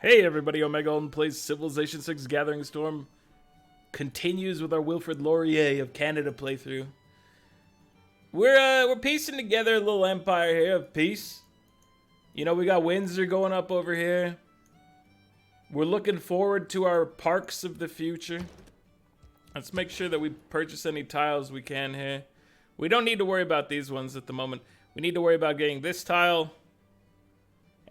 Hey everybody, Omega Alden plays Civilization 6 Gathering Storm continues with our Wilfrid Laurier of Canada playthrough. We're piecing together a little empire here of peace. You know, we got Windsor going up over here. We're looking forward to our parks of the future. Let's make sure that we purchase any tiles we can here. We don't need to worry about these ones at the moment. We need to worry about getting this tile.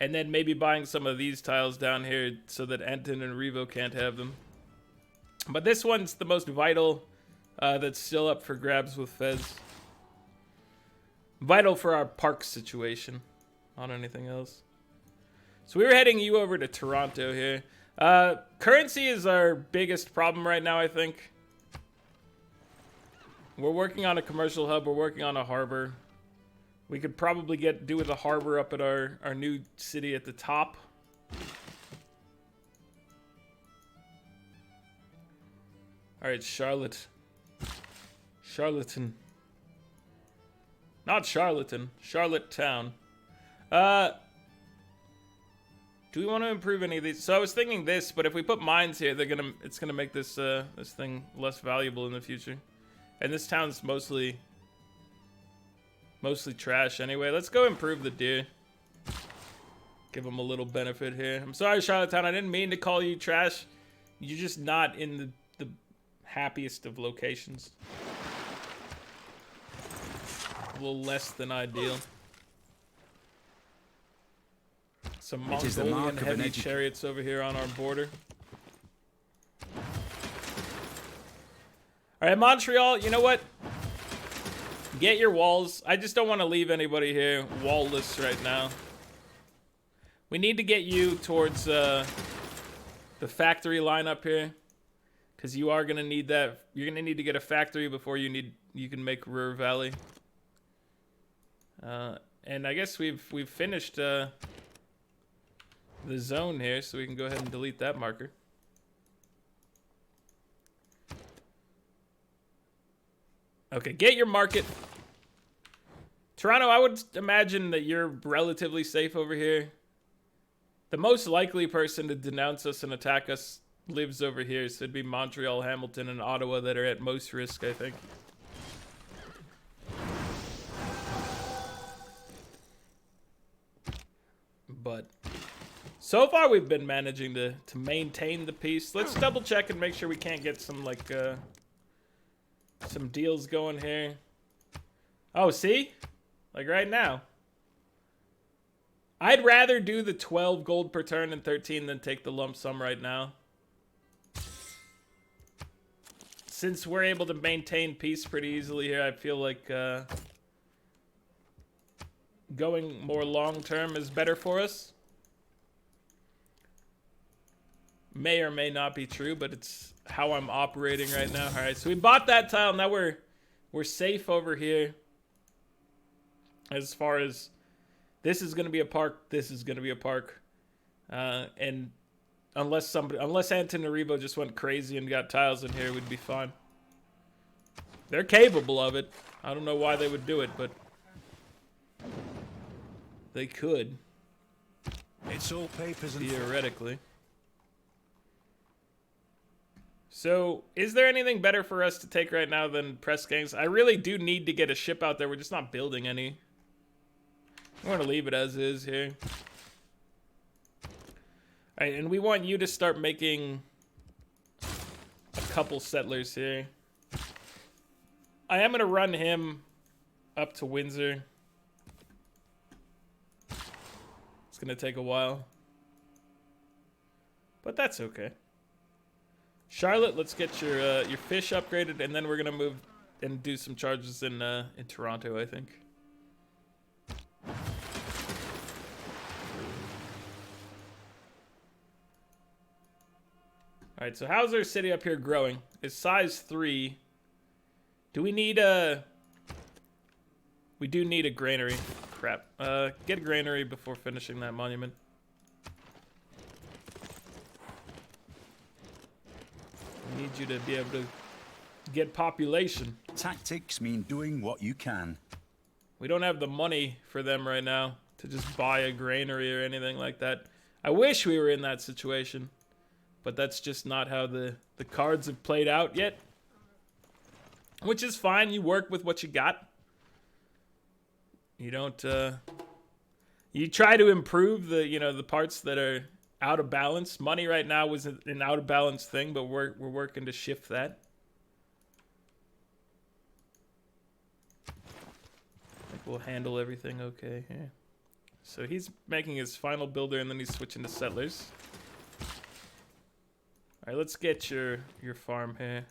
And then maybe buying some of these tiles down here so that Alden and Revo can't have them. But this one's the most vital that's still up for grabs with Fez. Vital for our park situation, not anything else. So we were heading you over to Toronto here. Currency is our biggest problem right now, I think. We're working on a commercial hub. We're working on a harbor. We could probably do with a harbor up at our new city at the top. Alright, Charlotte. Charlatan. Not Charlatan. Charlottetown. Do we want to improve any of these? So I was thinking this, but if we put mines here, it's gonna make this this thing less valuable in the future. And this town's mostly trash anyway. Let's go improve the deer. Give them a little benefit here. I'm sorry, Charlottetown. I didn't mean to call you trash. You're just not in the happiest of locations. A little less than ideal. Some Mongolian heavy chariots over here on our border. Alright, Montreal, you know what? Get your walls. I just don't want to leave anybody here wall-less right now. We need to get you towards the factory line up here, because you are gonna need that. You're gonna need to get a factory before you can make Ruhr Valley. And I guess we've finished the zone here, so we can go ahead and delete that marker. Okay, get your market. Toronto, I would imagine that you're relatively safe over here. The most likely person to denounce us and attack us lives over here, so it'd be Montreal, Hamilton, and Ottawa that are at most risk, I think. But so far we've been managing to maintain the peace. Let's double check and make sure we can't get some like some deals going here. Oh, see? Like right now. I'd rather do the 12 gold per turn and 13 than take the lump sum right now. Since we're able to maintain peace pretty easily here, I feel like going more long term is better for us. May or may not be true, but it's how I'm operating right now. All right, so we bought that tile. Now we're safe over here. As far as this is going to be a park, this is going to be a park, and unless Alden and Revo just went crazy and got tiles in here, we'd be fine. They're capable of it. I don't know why they would do it, but they could. It's all papers and theoretically. So, is there anything better for us to take right now than press gangs? I really do need to get a ship out there. We're just not building any. I'm going to leave it as is here. Alright, and we want you to start making a couple settlers here. I am going to run him up to Windsor. It's going to take a while. But that's okay. Charlotte, let's get your fish upgraded, and then we're gonna move and do some charges in Toronto, I think. All right, so how's our city up here growing? It's size 3. Do we need a? We do need a granary. Crap. Get a granary before finishing that monument. Need you to be able to get population. Tactics mean doing what you can. We don't have the money for them right now to just buy a granary or anything like that. I wish we were in that situation, but that's just not how the cards have played out yet. Which is fine. You work with what you got. You don't, you try to improve the, you know, the parts that are out of balance. Money right now was an out of balance thing, but we're working to shift that. I think we'll handle everything okay here. So he's making his final builder, and then he's switching to settlers. All right, let's get your farm here.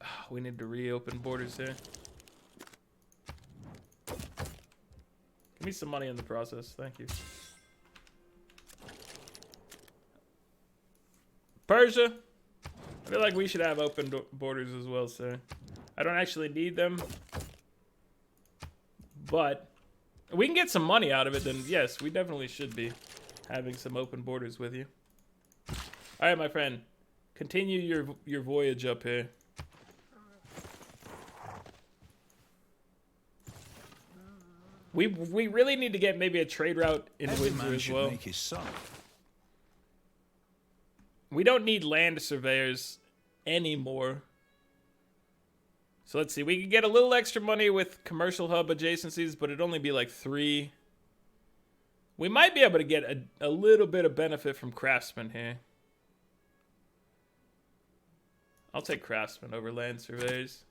Oh, we need to reopen borders here. Give me some money in the process, thank you. Persia, I feel like we should have open borders as well, sir. I don't actually need them, but we can get some money out of it, then yes, we definitely should be having some open borders with you. All right, my friend, continue your voyage up here. We really need to get maybe a trade route in Windsor as well. Make his son. We don't need land surveyors anymore. So let's see. We could get a little extra money with commercial hub adjacencies, but it'd only be like 3. We might be able to get a little bit of benefit from craftsmen here. I'll take craftsmen over land surveyors.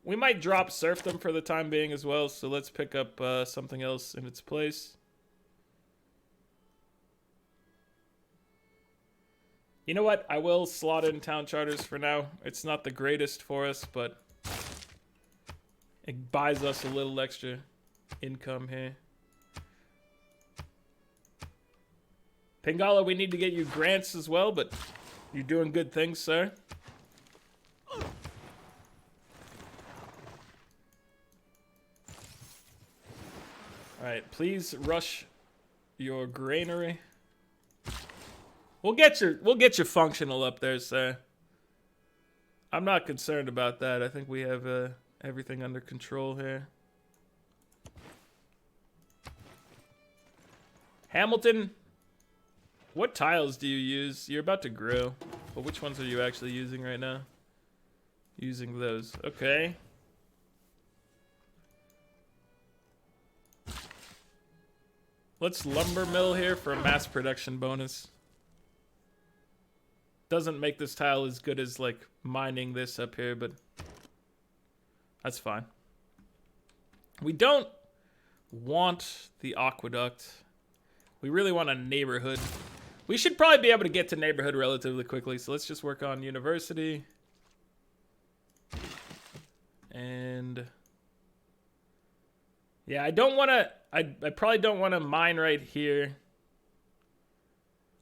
We might drop serfdom for the time being as well, so let's pick up something else in its place. You know what? I will slot in town charters for now. It's not the greatest for us, but it buys us a little extra income here. Pingala, we need to get you grants as well, but you're doing good things, sir. Alright, please rush your granary. We'll get you functional up there, sir. I'm not concerned about that. I think we have everything under control here. Hamilton, what tiles do you use? You're about to grow, but which ones are you actually using right now? Using those. Okay. Let's lumber mill here for a mass production bonus. Doesn't make this tile as good as like mining this up here, but that's fine. We don't want the aqueduct. We really want a neighborhood. We should probably be able to get to neighborhood relatively quickly, so let's just work on university. And yeah, I don't want to, I probably don't want to mine right here.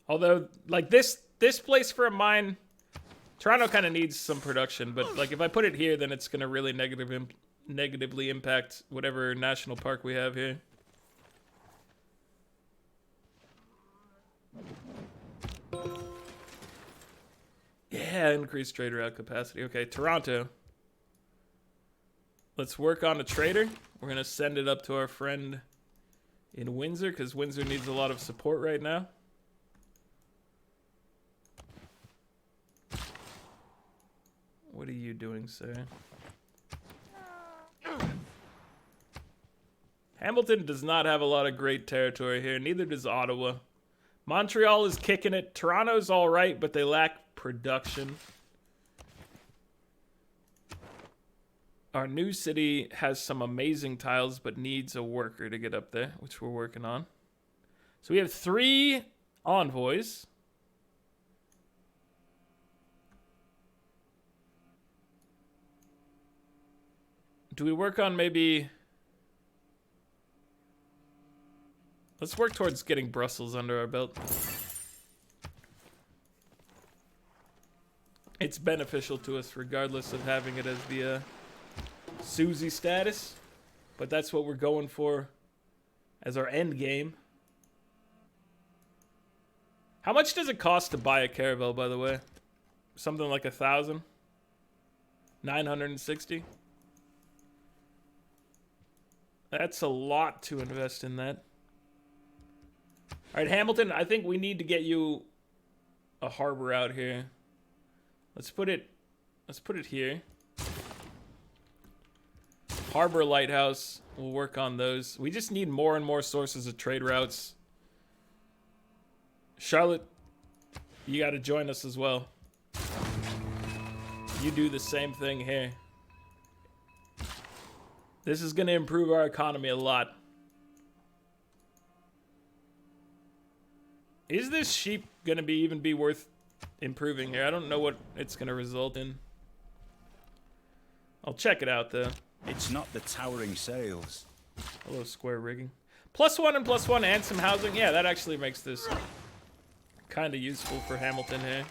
Although, like this place for a mine, Toronto kind of needs some production, but like if I put it here, then it's going to really negatively impact whatever national park we have here. Yeah, increased trade route capacity. Okay, Toronto. Let's work on a trader. We're going to send it up to our friend in Windsor, because Windsor needs a lot of support right now. What are you doing, sir? Hamilton does not have a lot of great territory here. Neither does Ottawa. Montreal is kicking it. Toronto's all right, but they lack production. Our new city has some amazing tiles, but needs a worker to get up there, which we're working on. So we have 3 envoys. Do we work on maybe... Let's work towards getting Brussels under our belt. It's beneficial to us regardless of having it as the Susie status. But that's what we're going for as our end game. How much does it cost to buy a caravel, by the way? Something like 1,000? 960? That's a lot to invest in that. All right, Hamilton, I think we need to get you a harbor out here. Let's put it here. Harbor lighthouse. We'll work on those. We just need more and more sources of trade routes. Charlotte, you got to join us as well. You do the same thing here. This is going to improve our economy a lot. Is this sheep going to even be worth improving here? I don't know what it's going to result in. I'll check it out, though. It's not the towering sails. Hello, square rigging. +1 and +1 and some housing. Yeah, that actually makes this kind of useful for Hamilton here.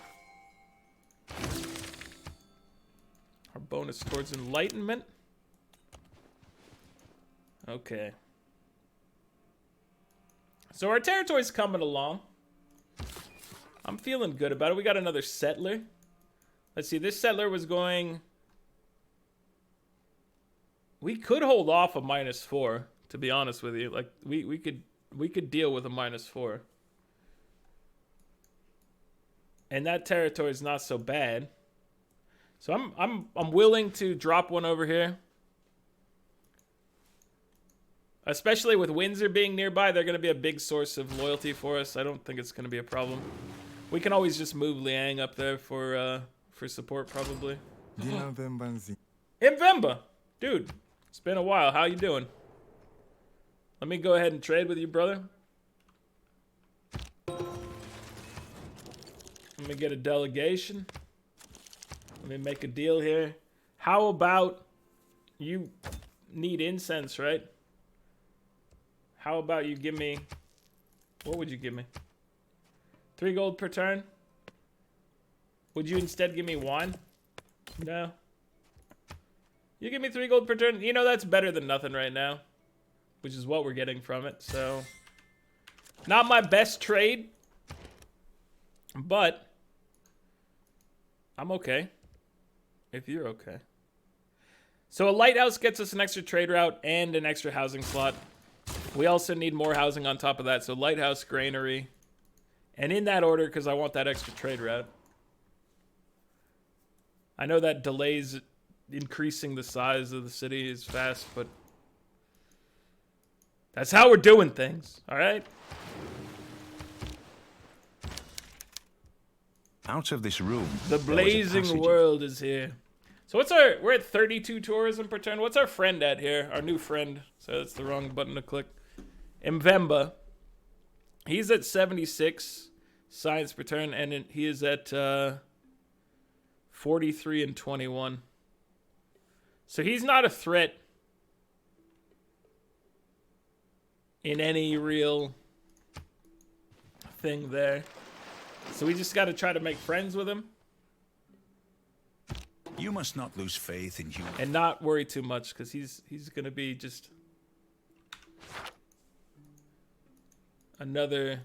Our bonus towards enlightenment. Okay. So our territory's coming along. I'm feeling good about it. We got another settler. Let's see, this settler was going... We could hold off a -4, to be honest with you. Like we could deal with a -4. And that territory is not so bad. So I'm willing to drop one over here. Especially with Windsor being nearby, they're going to be a big source of loyalty for us. I don't think it's going to be a problem. We can always just move Liang up there for support, probably. Mvemba! Dude, it's been a while. How you doing? Let me go ahead and trade with you, brother. Let me get a delegation. Let me make a deal here. How about you need incense, right? How about you give me... What would you give me? 3 gold per turn? Would you instead give me wine? No. You give me 3 gold per turn? You know, that's better than nothing right now. Which is what we're getting from it, so... Not my best trade. But... I'm okay. If you're okay. So a lighthouse gets us an extra trade route and an extra housing slot. We also need more housing on top of that. So lighthouse, granary. And in that order, because I want that extra trade route. I know that delays increasing the size of the city is fast, but... That's how we're doing things, alright? Out of this room. The blazing world is here. So what's our... We're at 32 tourism per turn. What's our friend at here? Our new friend. So that's the wrong button to click. Mvemba. He's at 76 science per turn, and he is at 43 and 21. So he's not a threat in any real thing there. So we just got to try to make friends with him. You must not lose faith in you. And not worry too much, because he's going to be just another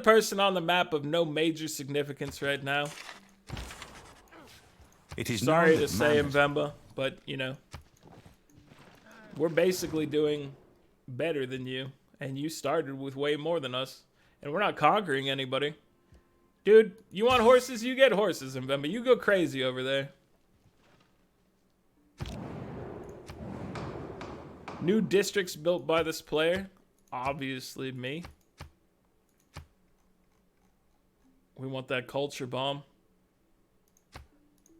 person on the map of no major significance right now. It is sorry to say, Mvemba, but you know, we're basically doing better than you, and you started with way more than us, and we're not conquering anybody. Dude, you want horses? You get horses, Mvemba. You go crazy over there. New districts built by this player. Obviously me. We want that culture bomb.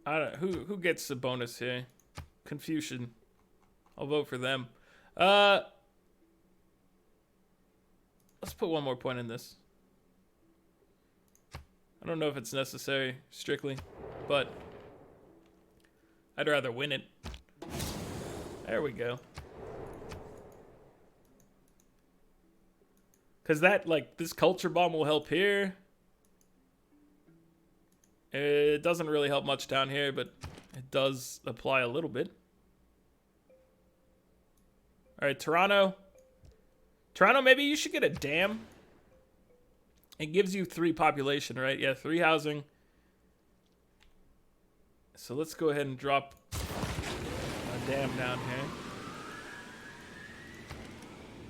I don't who gets the bonus here? Confucian. I'll vote for them. Let's put one more point in this. I don't know if it's necessary, strictly, but I'd rather win it. There we go. Because that, like, this culture bomb will help here. It doesn't really help much down here, but it does apply a little bit. All right, Toronto. Toronto, maybe you should get a dam. It gives you 3 population, right? Yeah, 3 housing. So let's go ahead and drop a dam down here.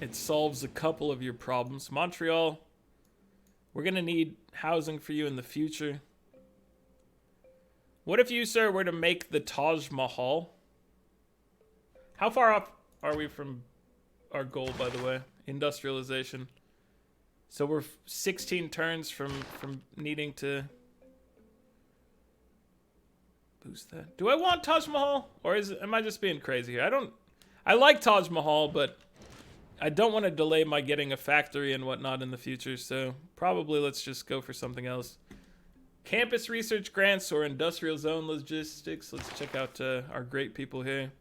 It solves a couple of your problems. Montreal, we're going to need housing for you in the future. What if you, sir, were to make the Taj Mahal? How far off are we from our goal, by the way? Industrialization. So we're 16 turns from needing to boost that. Do I want Taj Mahal? Or am I just being crazy here? I like Taj Mahal, but I don't want to delay my getting a factory and whatnot in the future, so probably let's just go for something else. Campus research grants or industrial zone logistics. Let's check out our great people here.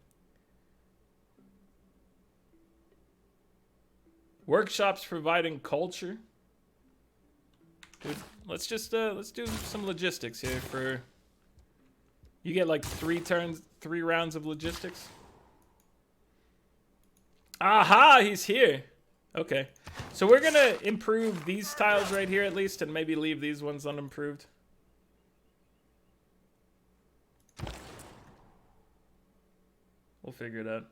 Workshops providing culture. Dude, let's do some logistics here for... You get like 3 rounds of logistics. Aha, he's here. Okay. So we're gonna improve these tiles right here at least, and maybe leave these ones unimproved. We'll figure it out.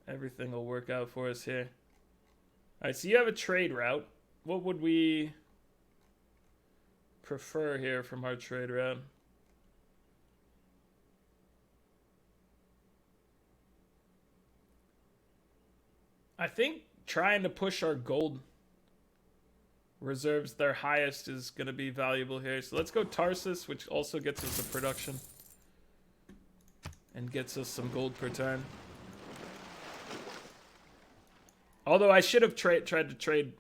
Everything will work out for us here. Alright, so you have a trade route. What would we prefer here from our trade route? I think trying to push our gold reserves their highest is going to be valuable here. So let's go Tarsus, which also gets us a production. And gets us some gold per turn. Although I should have tried to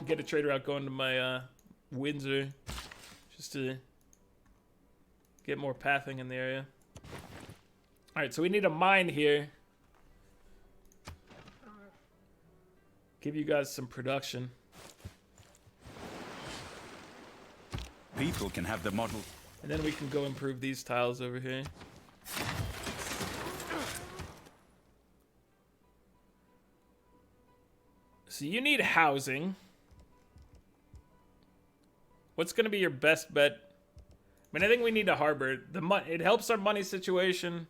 get a trade route going to my Windsor. Just to get more pathing in the area. Alright, so we need a mine here. Give you guys some production. People can have the model. And then we can go improve these tiles over here. So you need housing. What's going to be your best bet? I mean, I think we need a harbor. It helps our money situation.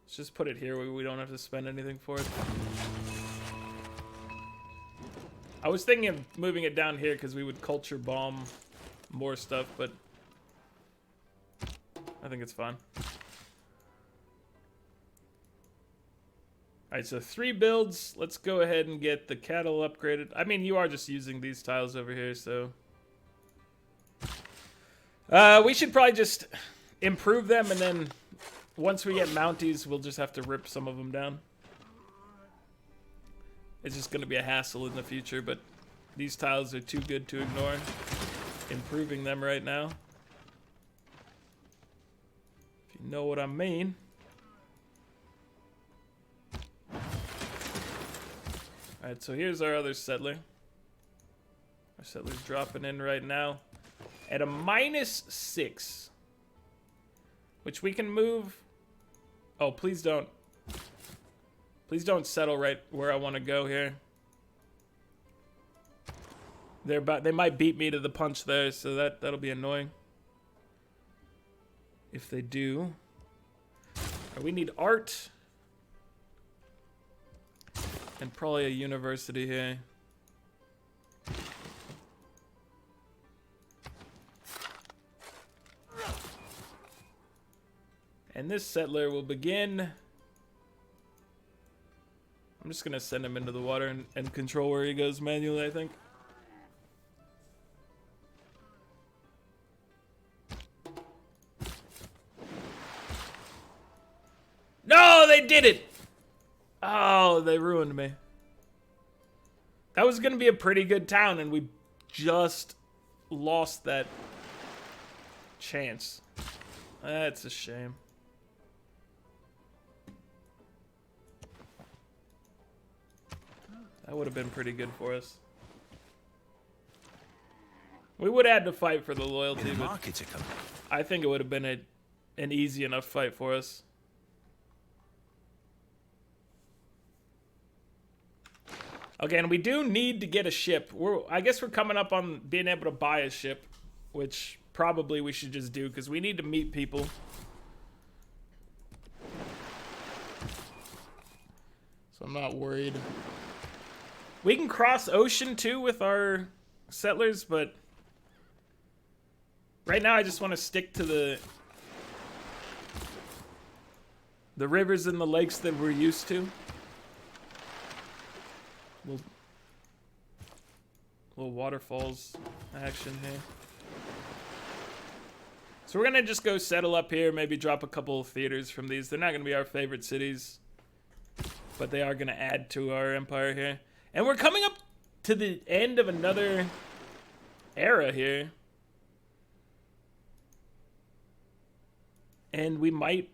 Let's just put it here where we don't have to spend anything for it. I was thinking of moving it down here because we would culture bomb more stuff, but I think it's fine. Alright, so 3 builds. Let's go ahead and get the cattle upgraded. I mean, you are just using these tiles over here, so... we should probably just improve them, and then once we get Mounties, we'll just have to rip some of them down. It's just going to be a hassle in the future, but these tiles are too good to ignore. Improving them right now. If you know what I mean. Alright, so here's our other settler. Our settler's dropping in right now at a -6. Which we can move... Oh, please don't. Please don't settle right where I want to go here. They might beat me to the punch there, so that'll be annoying. If they do. We need art. And probably a university here. And this settler will begin. I'm just gonna send him into the water and control where he goes manually, I think. No, they did it! Oh, they ruined me. That was gonna be a pretty good town, and we just lost that chance. That's a shame. That would have been pretty good for us. We would have had to fight for the loyalty, but I think it would have been an easy enough fight for us. Okay, and we do need to get a ship. I guess we're coming up on being able to buy a ship, which probably we should just do because we need to meet people. So I'm not worried. We can cross ocean too with our settlers, but right now I just want to stick to the rivers and the lakes that we're used to. Little waterfalls action here. So we're gonna just go settle up here, maybe drop a couple of theaters from these. They're not gonna be our favorite cities, but they are gonna add to our empire here. And we're coming up to the end of another era here. And we might,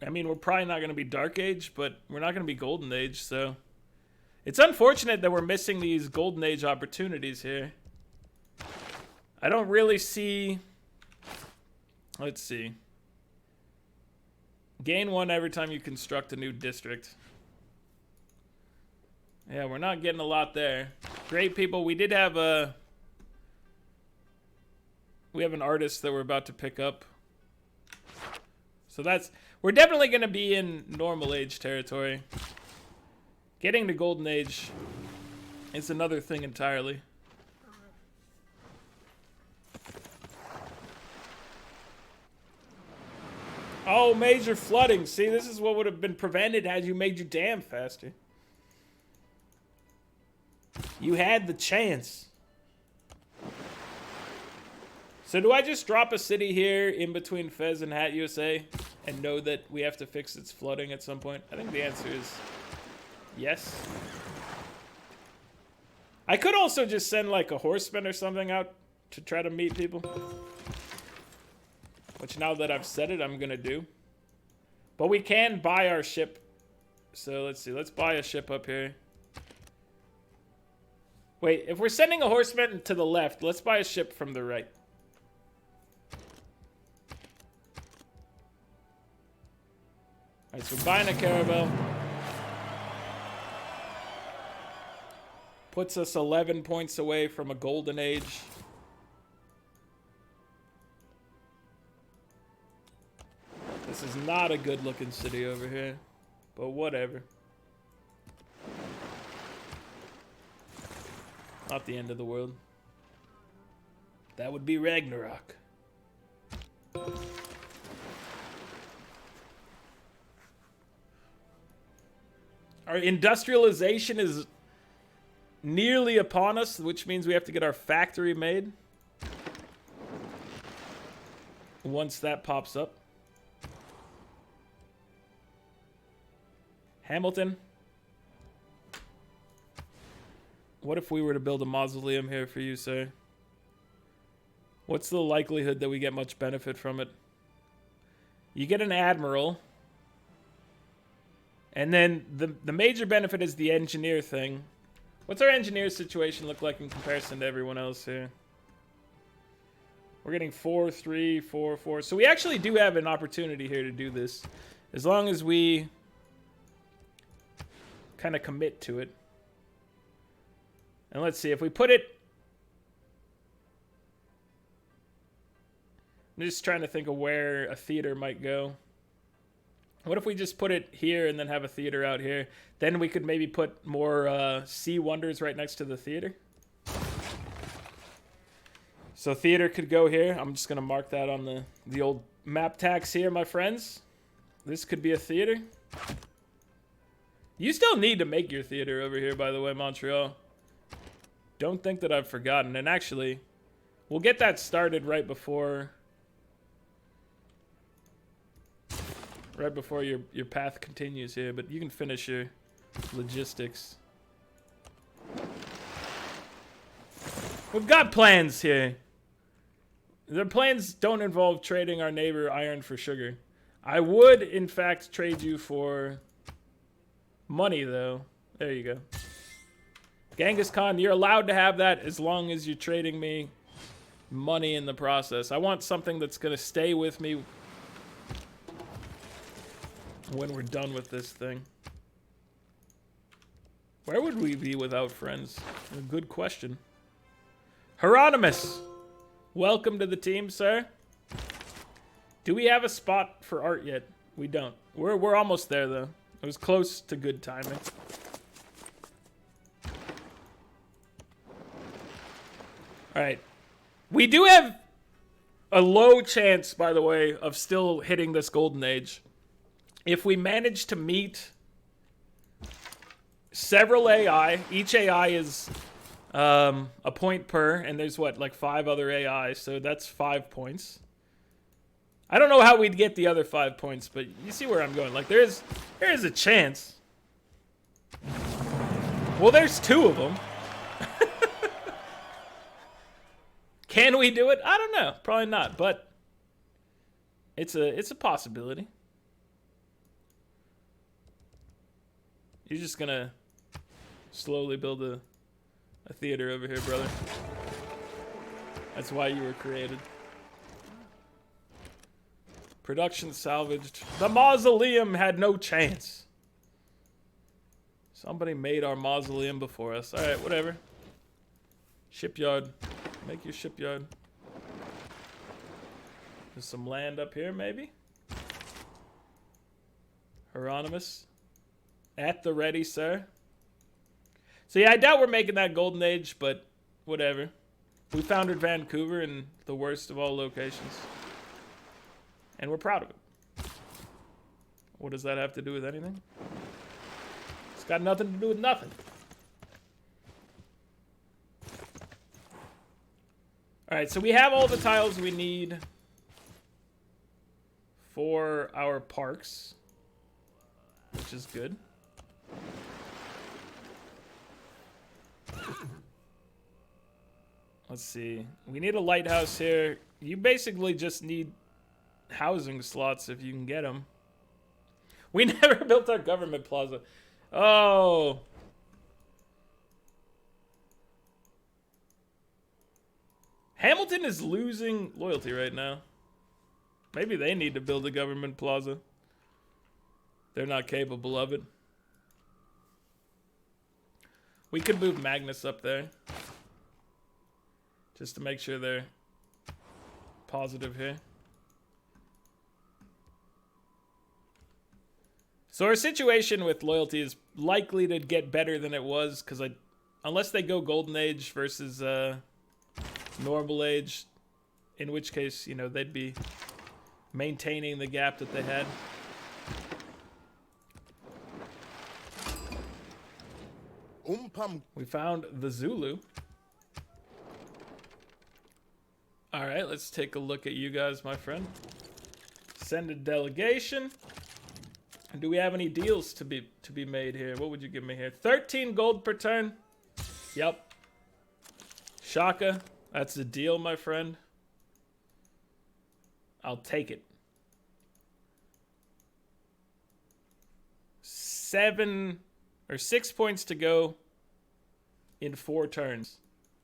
I mean, we're probably not gonna be Dark Age, but we're not gonna be Golden Age, so. It's unfortunate that we're missing these Golden Age opportunities here. I don't really see. Let's see. Gain 1 every time you construct a new district. Yeah, we're not getting a lot there. Great people. We did have a. We have an artist that we're about to pick up. So that's. We're definitely going to be in normal age territory. Getting to Golden Age is another thing entirely. Oh, major flooding. See, this is what would have been prevented had you made your dam faster. You had the chance. So do I just drop a city here in between Fez and Hat USA and know that we have to fix its flooding at some point? I think the answer is yes. I could also just send like a horseman or something out to try to meet people. Which now that I've said it, I'm gonna do. But we can buy our ship. So let's see, let's buy a ship up here. Wait, if we're sending a horseman to the left, let's buy a ship from the right. Alright, so we're buying a caravel. Puts us 11 points away from a golden age. This is not a good looking city over here, but whatever. Not the end of the world. That would be Ragnarok. Our industrialization is nearly upon us, which means we have to get our factory made. Once that pops up. Hamilton. What if we were to build a mausoleum here for you, sir? What's the likelihood that we get much benefit from it? You get an admiral. And then the major benefit is the engineer thing. What's our engineer situation look like in comparison to everyone else here? We're getting 4, 3, 4, 4. So we actually do have an opportunity here to do this. As long as we kind of commit to it. And let's see, if we put it... I'm just trying to think of where a theater might go. What if we just put it here and then have a theater out here? Then we could maybe put more sea wonders right next to the theater. So theater could go here. I'm just going to mark that on the old map tags here, my friends. This could be a theater. You still need to make your theater over here, by the way, Montreal. Don't think that I've forgotten. And actually, we'll get that started right before your path continues here. But you can finish your logistics. We've got plans here. The plans don't involve trading our neighbor iron for sugar. I would, in fact, trade you for money, though. There you go. Genghis Khan, you're allowed to have that as long as you're trading me money in the process. I want something that's going to stay with me when we're done with this thing. Where would we be without friends? A good question. Hieronymus! Welcome to the team, sir. Do we have a spot for art yet? We don't. We're almost there, though. It was close to good timing. Alright. We do have a low chance, by the way, of still hitting this golden age. If we manage to meet several AI, each AI is a point per, and there's what, like 5 other AIs, so that's 5 points. I don't know how we'd get the other 5 points, but you see where I'm going. Like, there is a chance. Well, there's 2 of them. Can we do it? I don't know. Probably not, but it's a possibility. You're just gonna slowly build a theater over here, brother. That's why you were created. Production salvaged. The mausoleum had no chance. Somebody made our mausoleum before us. Alright, whatever. Shipyard. Make your shipyard. There's some land up here, maybe? Hieronymus. At the ready, sir. So yeah, I doubt we're making that golden age, but whatever. We founded Vancouver in the worst of all locations. And we're proud of it. What does that have to do with anything? It's got nothing to do with nothing. Alright, so we have all the tiles we need for our parks, which is good. Let's see. We need a lighthouse here. You basically just need housing slots if you can get them. We never built our government plaza. Oh. Hamilton is losing loyalty right now. Maybe they need to build a government plaza. They're not capable of it. We could move Magnus up there. Just to make sure they're positive here. So our situation with loyalty is likely to get better than it was, because unless they go Golden Age versus Normal Age, in which case, you know, they'd be maintaining the gap that they had. We found the Zulu. All right, let's take a look at you guys, my friend. Send a delegation. Do we have any deals to be made here? What would you give me here? 13 gold per turn. Yep. Shaka, that's a deal, my friend. I'll take it. 6 points to go in 4 turns.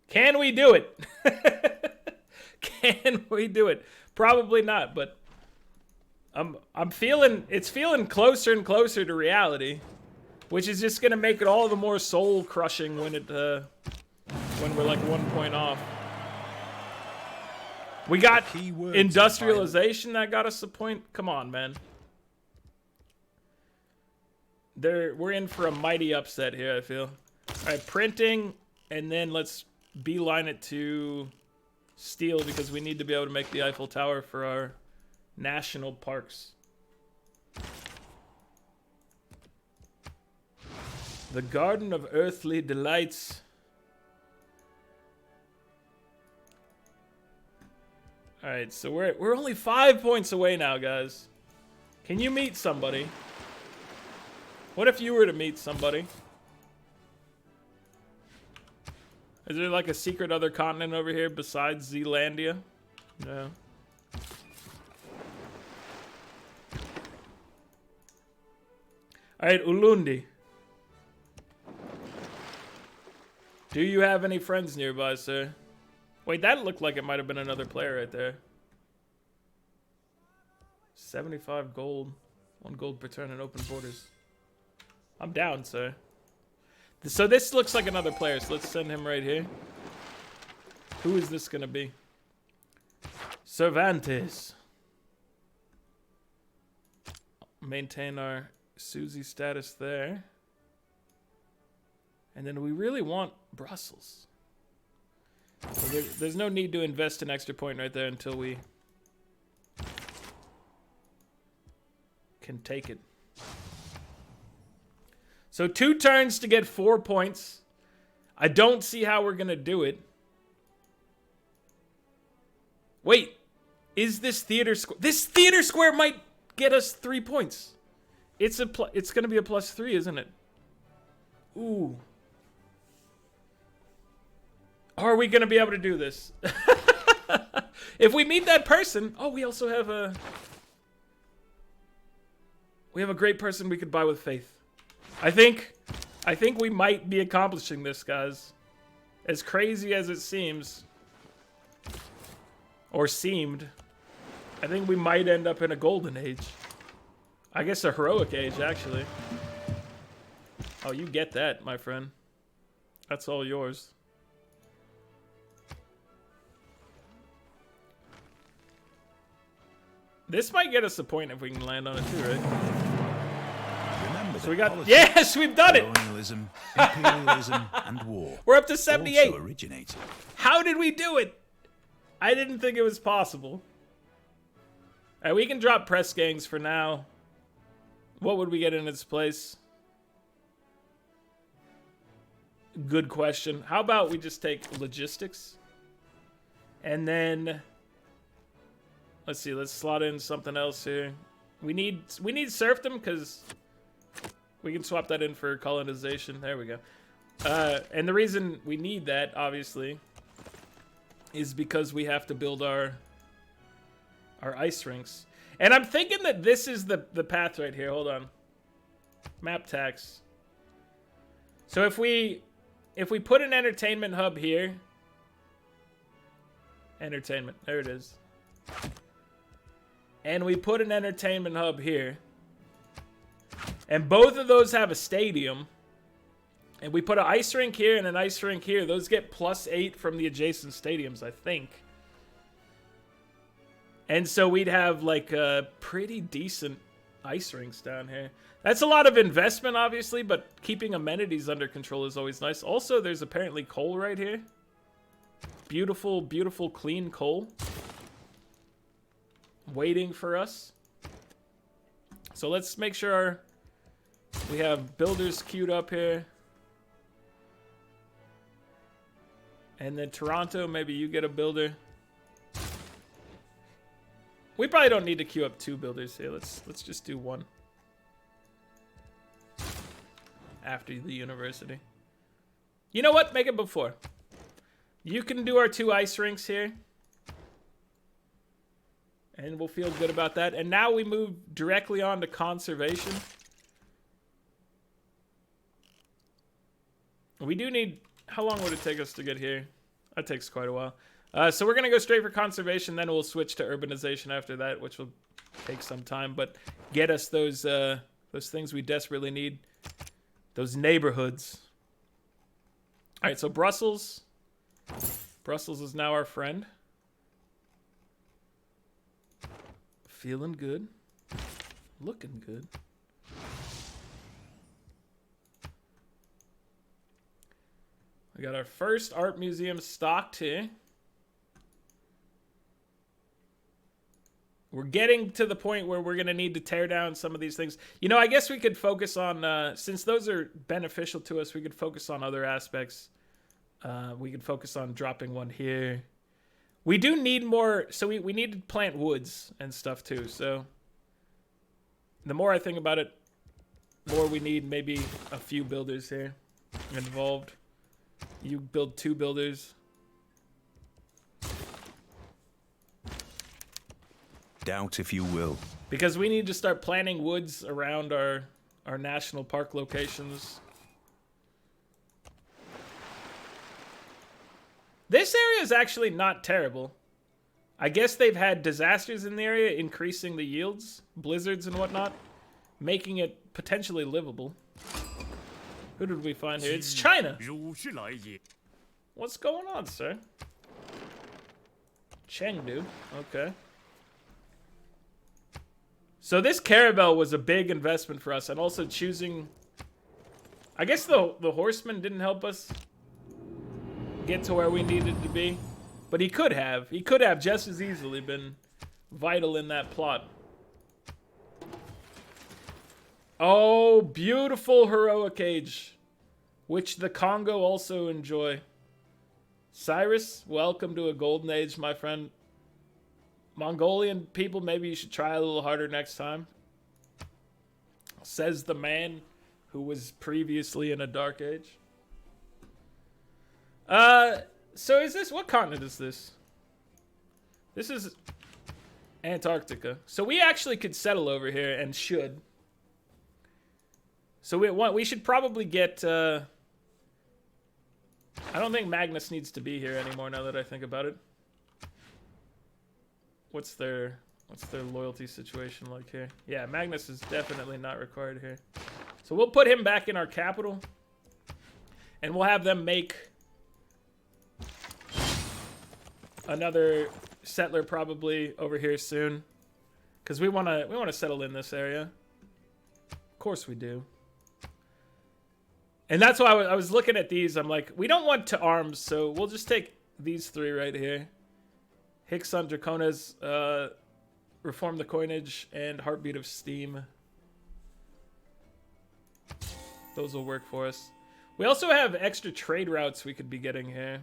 Can we do it? Can we do it? Probably not, but I'm feeling it's feeling closer and closer to reality, which is just gonna make it all the more soul crushing when we're like 1 point off. We got industrialization that got us a point. Come on, man. We're in for a mighty upset here, I feel. All right, printing, and then let's beeline it to steel because we need to be able to make the Eiffel Tower for our national parks. The Garden of Earthly Delights. All right, so we're only 5 points away now, guys. Can you meet somebody? What if you were to meet somebody? Is there like a secret other continent over here besides Zealandia? No. Alright, Ulundi. Do you have any friends nearby, sir? Wait, that looked like it might have been another player right there. 75 gold. 1 gold per turn and open borders. I'm down, sir. So this looks like another player, so let's send him right here. Who is this gonna be? Cervantes. Maintain our Susie status there. And then we really want Brussels. So there's no need to invest an extra point right there until we can take it. So 2 turns to get 4 points. I don't see how we're going to do it. Wait. Is this theater square? This theater square might get us 3 points. It's going to be a +3, isn't it? Ooh. Are we going to be able to do this? If we meet that person... Oh, we also have a... We have a great person we could buy with faith. I think we might be accomplishing this, guys. As crazy as it seems. Or seemed. I think we might end up in a golden age. I guess a heroic age, actually. Oh, you get that, my friend. That's all yours. This might get us a point if we can land on it too, right? Remember, So we got... Yes, we've done it! colonialism, imperialism, and war. We're up to 78. Also originated. How did we do it? I didn't think it was possible. Alright, we can drop press gangs for now. What would we get in its place? Good question. How about we just take logistics? And then... Let's see, let's slot in something else here. We need serfdom because we can swap that in for colonization. There we go. And the reason we need that, obviously, is because we have to build our ice rinks. And I'm thinking that this is the path right here. Hold on. Map tax. So if we put an entertainment hub here. Entertainment. There it is. And we put an entertainment hub here. And both of those have a stadium. And we put an ice rink here and an ice rink here. Those get +8 from the adjacent stadiums, I think. And so we'd have like pretty decent ice rinks down here. That's a lot of investment, obviously, but keeping amenities under control is always nice. Also, there's apparently coal right here. Beautiful, beautiful, clean coal. Waiting for us. So let's make sure we have builders queued up here. And then Toronto, maybe you get a builder. We probably don't need to queue up 2 builders here. Let's just do 1. After the university. You know what? Make it before. You can do our 2 ice rinks here. And we'll feel good about that. And now we move directly on to conservation. We do need... How long would it take us to get here? That takes quite a while. So we're going to go straight for conservation. Then we'll switch to urbanization after that, which will take some time. But get us those things we desperately need. Those neighborhoods. All right, so Brussels. Brussels is now our friend. Feeling good. Looking good. We got our first art museum stocked here. We're getting to the point where we're going to need to tear down some of these things. You know, I guess we could focus on, since those are beneficial to us, we could focus on other aspects. We could focus on dropping one here. We do need more, so we need to plant woods and stuff too, so the more I think about it, the more we need maybe a few builders here involved. You build 2 builders. Doubt if you will. Because we need to start planting woods around our national park locations. This area is actually not terrible. I guess they've had disasters in the area, increasing the yields, blizzards and whatnot, making it potentially livable. Who did we find here? It's China. What's going on, sir? Chengdu. Okay. So this caravel was a big investment for us, and also choosing... I guess the horseman didn't help us get to where we needed to be. But he could have. He could have just as easily been vital in that plot. Oh, beautiful heroic age, which the Congo also enjoy. Cyrus, welcome to a golden age, my friend. Mongolian people, maybe you should try a little harder next time. Says the man who was previously in a dark age. So is this, what continent is this? This is Antarctica. So we actually could settle over here and should. So we should probably get, I don't think Magnus needs to be here anymore now that I think about it. What's their loyalty situation like here? Yeah, Magnus is definitely not required here. So we'll put him back in our capital. And we'll have them make another settler probably over here soon. Because we wanna settle in this area. Of course we do. And that's why I was looking at these. I'm like, we don't want to arms, so we'll just take these three right here. Hicks on Draconas, Reform the Coinage, and Heartbeat of Steam. Those will work for us. We also have extra trade routes we could be getting here,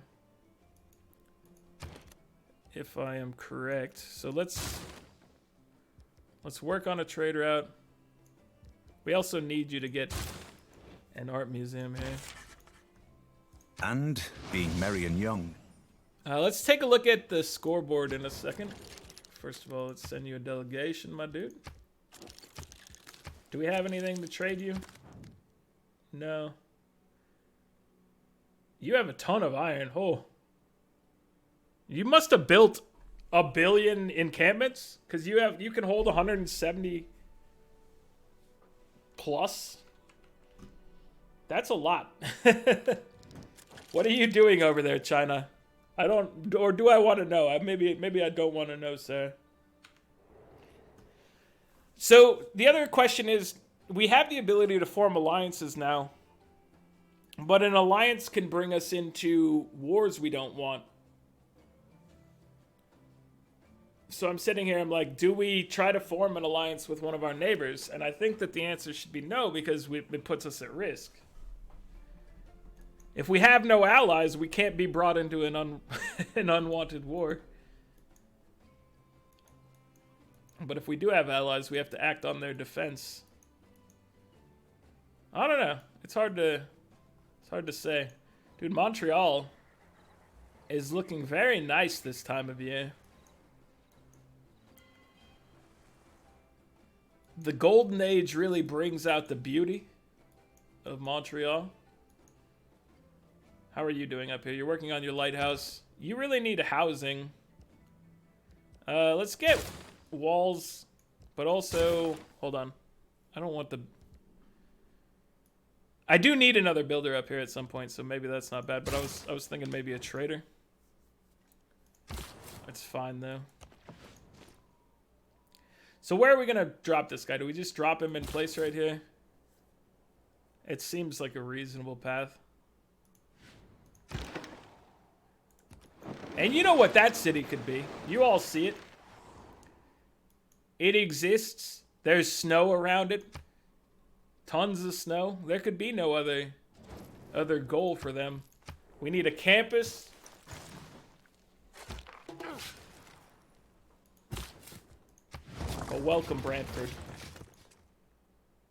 if I am correct. So let's work on a trade route. We also need you to get an art museum here. And being merry and young. Let's take a look at the scoreboard in a second. First of all, let's send you a delegation, my dude. Do we have anything to trade you? No. You have a ton of iron. Oh. You must have built 1 billion encampments, because you can hold 170 plus. That's a lot. What are you doing over there, China? I don't, or do I want to know? Maybe I don't want to know, sir. So the other question is, we have the ability to form alliances now, but an alliance can bring us into wars we don't want. So I'm sitting here, I'm like, do we try to form an alliance with one of our neighbors? And I think that the answer should be no, because it puts us at risk. If we have no allies, we can't be brought into an unwanted war. But if we do have allies, we have to act on their defense. I don't know. It's hard to say. Dude, Montreal is looking very nice this time of year. The Golden Age really brings out the beauty of Montreal. How are you doing up here? You're working on your lighthouse. You really need housing. Let's get walls, but also, hold on. I don't want the... I do need another builder up here at some point, so maybe that's not bad, but I was thinking maybe a trader. That's fine, though. So where are we going to drop this guy? Do we just drop him in place right here? It seems like a reasonable path. And you know what that city could be. You all see it. It exists. There's snow around it. Tons of snow. There could be no other goal for them. We need a campus. Well, welcome, Brantford.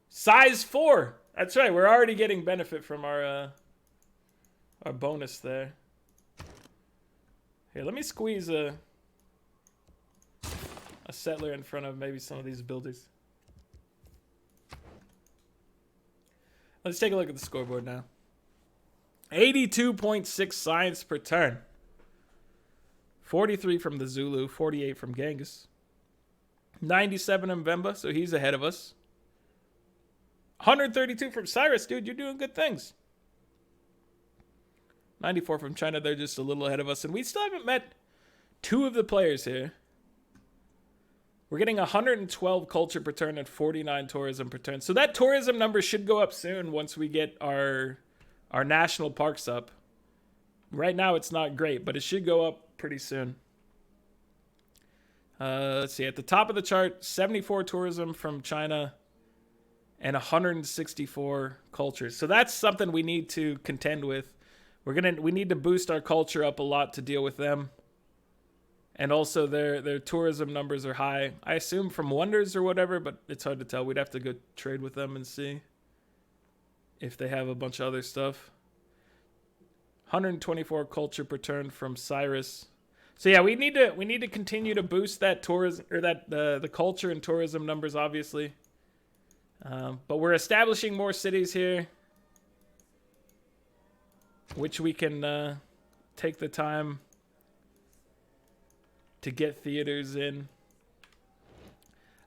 Size 4. That's right. We're already getting benefit from our bonus there. Here, let me squeeze a settler in front of maybe some of these builders. Let's take a look at the scoreboard now. 82.6 science per turn. 43 from the Zulu, 48 from Genghis. 97 Mbemba, so he's ahead of us. 132 from Cyrus, dude, you're doing good things. 94 from China, they're just a little ahead of us. And we still haven't met 2 of the players here. We're getting 112 culture per turn and 49 tourism per turn. So that tourism number should go up soon once we get our national parks up. Right now it's not great, but it should go up pretty soon. Let's see. At the top of the chart, 74 tourism from China and 164 cultures. So that's something we need to contend with. We need to boost our culture up a lot to deal with them. And also their tourism numbers are high. I assume from wonders or whatever, but it's hard to tell. We'd have to go trade with them and see if they have a bunch of other stuff. 124 culture per turn from Cyrus. So yeah, we need to continue to boost that tourism, or that the culture and tourism numbers, obviously. But we're establishing more cities here, which we can take the time to get theaters in.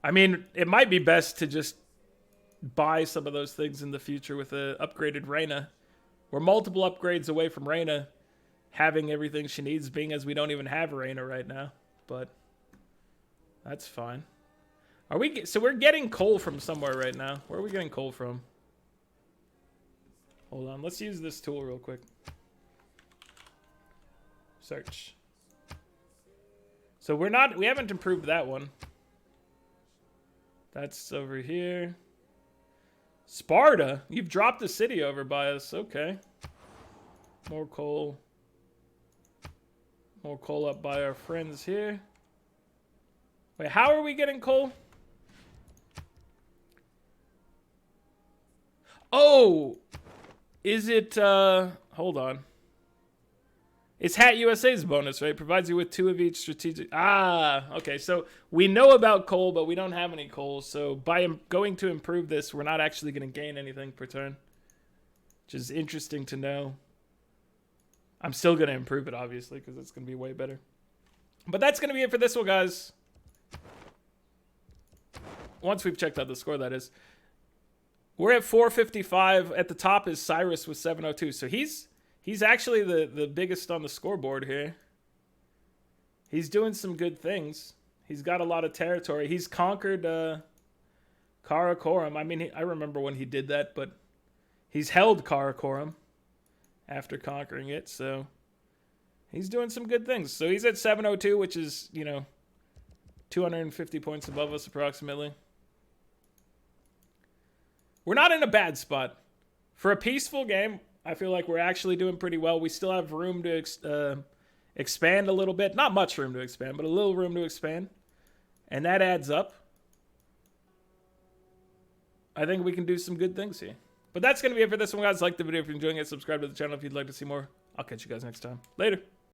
I mean, it might be best to just buy some of those things in the future with a upgraded Reyna. We're multiple upgrades away from Reyna having everything she needs, being as we don't even have Reyna right now. But that's fine. So we're getting coal from somewhere right now. Where are we getting coal from? Hold on, let's use this tool real quick. Search. So we haven't improved that one. That's over here. Sparta, you've dropped the city over by us. Okay. More coal. More coal up by our friends here. Wait, how are we getting coal? Oh! Is it, hold on. It's Hat USA's bonus, right? Provides you with 2 of each strategic... Ah, okay. So we know about coal, but we don't have any coal. So by going to improve this, we're not actually going to gain anything per turn. Which is interesting to know. I'm still going to improve it, obviously, because it's going to be way better. But that's going to be it for this one, guys. Once we've checked out the score, that is. We're at 455. At the top is Cyrus with 702. So he's actually the biggest on the scoreboard here. He's doing some good things. He's got a lot of territory. He's conquered Karakoram. I mean, I remember when he did that, but he's held Karakoram after conquering it. So he's doing some good things. So he's at 702, which is, 250 points above us approximately. We're not in a bad spot. For a peaceful game, I feel like we're actually doing pretty well. We still have room to expand a little bit. Not much room to expand, but a little room to expand. And that adds up. I think we can do some good things here. But that's going to be it for this one, guys. Like the video if you're enjoying it. Subscribe to the channel if you'd like to see more. I'll catch you guys next time. Later.